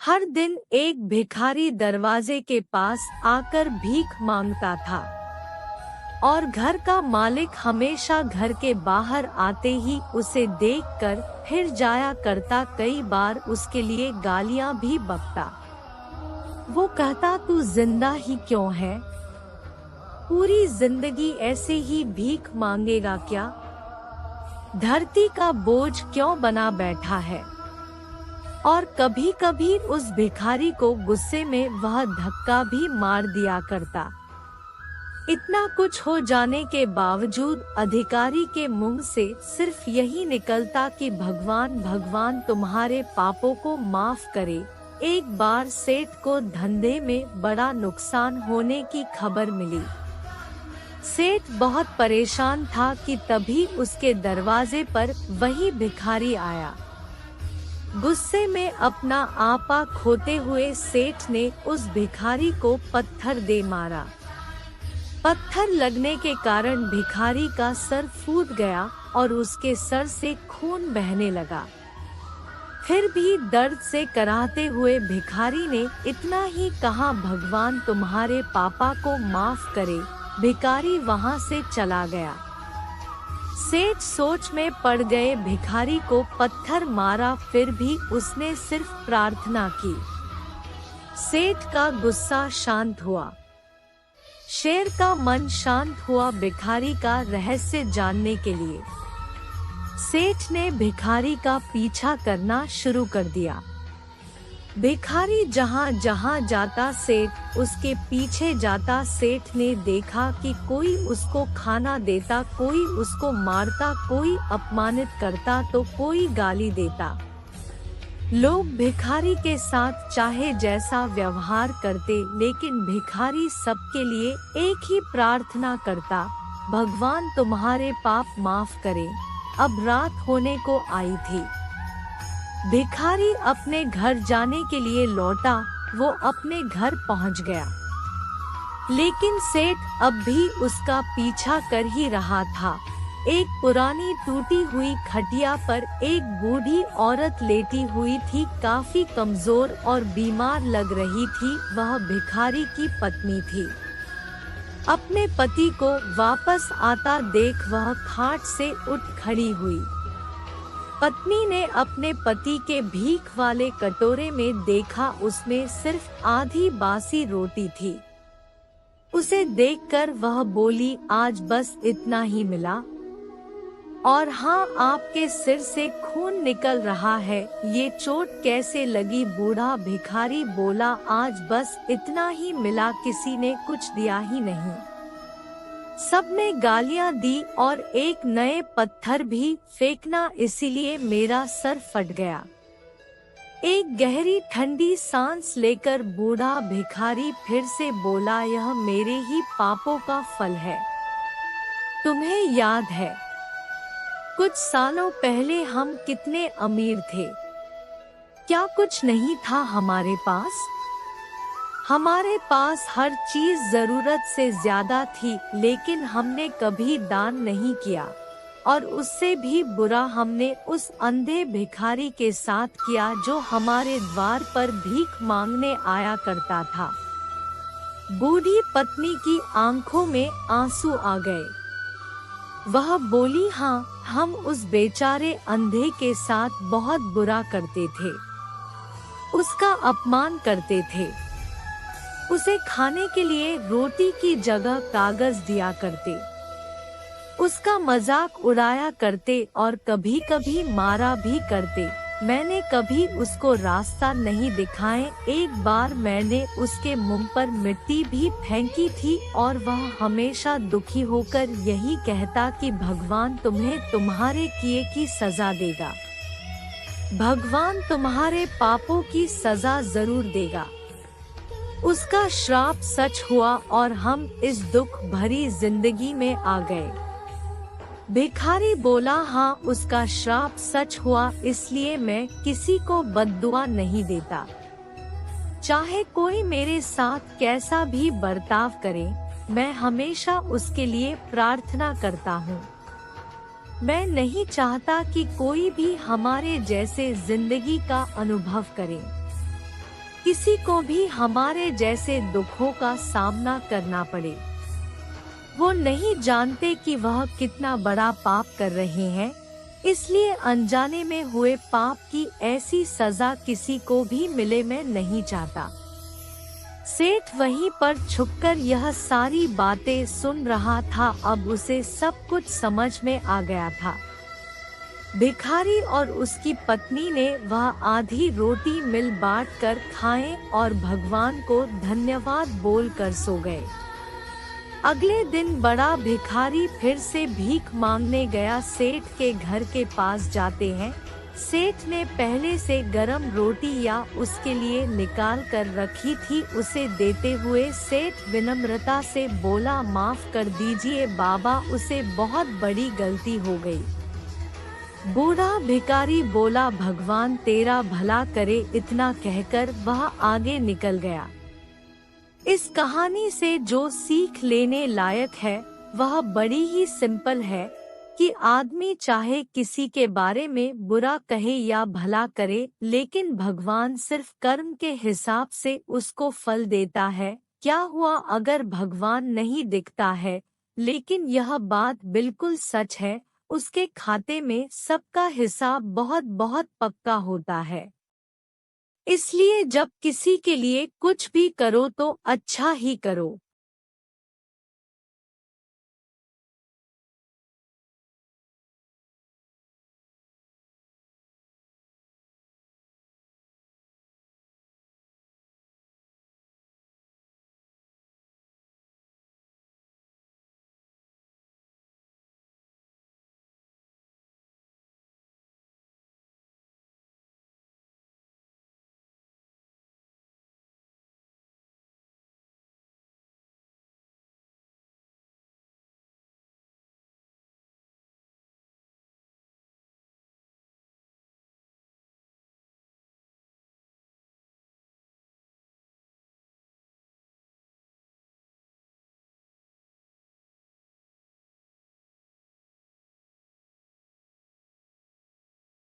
हर दिन एक भिखारी दरवाजे के पास आकर भीख मांगता था और घर का मालिक हमेशा घर के बाहर आते ही उसे देखकर फिर जाया करता। कई बार उसके लिए गालियां भी बकता। वो कहता, तू जिंदा ही क्यों है? पूरी जिंदगी ऐसे ही भीख मांगेगा क्या? धरती का बोझ क्यों बना बैठा है? और कभी कभी उस भिखारी को गुस्से में वह धक्का भी मार दिया करता। इतना कुछ हो जाने के बावजूद अधिकारी के मुंह से सिर्फ यही निकलता कि भगवान भगवान तुम्हारे पापों को माफ करे। एक बार सेठ को धंधे में बड़ा नुकसान होने की खबर मिली। सेठ बहुत परेशान था कि तभी उसके दरवाजे पर वही भिखारी आया। गुस्से में अपना आपा खोते हुए सेठ ने उस भिखारी को पत्थर दे मारा। पत्थर लगने के कारण भिखारी का सर फूट गया और उसके सर से खून बहने लगा। फिर भी दर्द से कराहते हुए भिखारी ने इतना ही कहा, भगवान तुम्हारे पापा को माफ करे। भिखारी वहां से चला गया। सेठ सोच में पड़ गए। भिखारी को पत्थर मारा, फिर भी उसने सिर्फ प्रार्थना की। सेठ का गुस्सा शांत हुआ। शेर का मन शांत हुआ भिखारी का रहस्य जानने के लिए। सेठ ने भिखारी का पीछा करना शुरू कर दिया। भिखारी जहाँ जहाँ जाता सेठ उसके पीछे जाता। सेठ ने देखा कि कोई उसको खाना देता, कोई उसको मारता, कोई अपमानित करता तो कोई गाली देता। लोग भिखारी के साथ चाहे जैसा व्यवहार करते, लेकिन भिखारी सबके लिए एक ही प्रार्थना करता, भगवान तुम्हारे पाप माफ करे। अब रात होने को आई थी। भिखारी अपने घर जाने के लिए लौटा। वो अपने घर पहुंच गया, लेकिन सेठ अब भी उसका पीछा कर ही रहा था। एक पुरानी टूटी हुई खटिया पर एक बूढ़ी औरत लेटी हुई थी, काफी कमजोर और बीमार लग रही थी। वह भिखारी की पत्नी थी। अपने पति को वापस आता देख वह खाट से उठ खड़ी हुई। पत्नी ने अपने पति के भीख वाले कटोरे में देखा, उसमें सिर्फ आधी बासी रोटी थी। उसे देखकर वह बोली, आज बस इतना ही मिला? और हाँ, आपके सिर से खून निकल रहा है, ये चोट कैसे लगी? बूढ़ा भिखारी बोला, आज बस इतना ही मिला, किसी ने कुछ दिया ही नहीं। सबने गालियां दी और एक नए पत्थर भी फेंकना, इसीलिए मेरा सर फट गया। एक गहरी ठंडी सांस लेकर बूढ़ा भिखारी फिर से बोला, यह मेरे ही पापों का फल है। तुम्हें याद है कुछ सालों पहले हम कितने अमीर थे? क्या कुछ नहीं था हमारे पास? हमारे पास हर चीज जरूरत से ज्यादा थी, लेकिन हमने कभी दान नहीं किया। और उससे भी बुरा हमने उस अंधे भिखारी के साथ किया जो हमारे द्वार पर भीख मांगने आया करता था। बूढ़ी पत्नी की आंखों में आंसू आ गए। वह बोली, हाँ, हम उस बेचारे अंधे के साथ बहुत बुरा करते थे, उसका अपमान करते थे, उसे खाने के लिए रोटी की जगह कागज दिया करते, उसका मजाक उड़ाया करते और कभी कभी मारा भी करते। मैंने कभी उसको रास्ता नहीं दिखाए। एक बार मैंने उसके मुंह पर मिट्टी भी फेंकी थी और वह हमेशा दुखी होकर यही कहता कि भगवान तुम्हें तुम्हारे किए की सजा देगा, भगवान तुम्हारे पापों की सजा जरूर देगा। उसका श्राप सच हुआ और हम इस दुख भरी जिंदगी में आ गए। भिखारी बोला, हाँ, उसका श्राप सच हुआ, इसलिए मैं किसी को बद्दुआ नहीं देता। चाहे कोई मेरे साथ कैसा भी बर्ताव करे, मैं हमेशा उसके लिए प्रार्थना करता हूँ। मैं नहीं चाहता कि कोई भी हमारे जैसे जिंदगी का अनुभव करे। किसी को भी हमारे जैसे दुखों का सामना करना पड़े। वो नहीं जानते कि वह कितना बड़ा पाप कर रहे हैं, इसलिए अनजाने में हुए पाप की ऐसी सजा किसी को भी मिले मैं नहीं चाहता। सेठ वहीं पर छुपकर यह सारी बातें सुन रहा था। अब उसे सब कुछ समझ में आ गया था। भिखारी और उसकी पत्नी ने वह आधी रोटी मिल बांट कर खाएं और भगवान को धन्यवाद बोलकर सो गए। अगले दिन बड़ा भिखारी फिर से भीख मांगने गया। सेठ के घर के पास जाते हैं। सेठ ने पहले से गरम रोटी या उसके लिए निकाल कर रखी थी। उसे देते हुए सेठ विनम्रता से बोला, माफ कर दीजिए बाबा, उसे बहुत बड़ी गलती हो गई। बूढ़ा भिखारी बोला, भगवान तेरा भला करे। इतना कहकर वह आगे निकल गया। इस कहानी से जो सीख लेने लायक है वह बड़ी ही सिंपल है कि आदमी चाहे किसी के बारे में बुरा कहे या भला करे, लेकिन भगवान सिर्फ कर्म के हिसाब से उसको फल देता है। क्या हुआ अगर भगवान नहीं दिखता है, लेकिन यह बात बिल्कुल सच है, उसके खाते में सबका हिसाब बहुत बहुत पक्का होता है। इसलिए जब किसी के लिए कुछ भी करो तो अच्छा ही करो।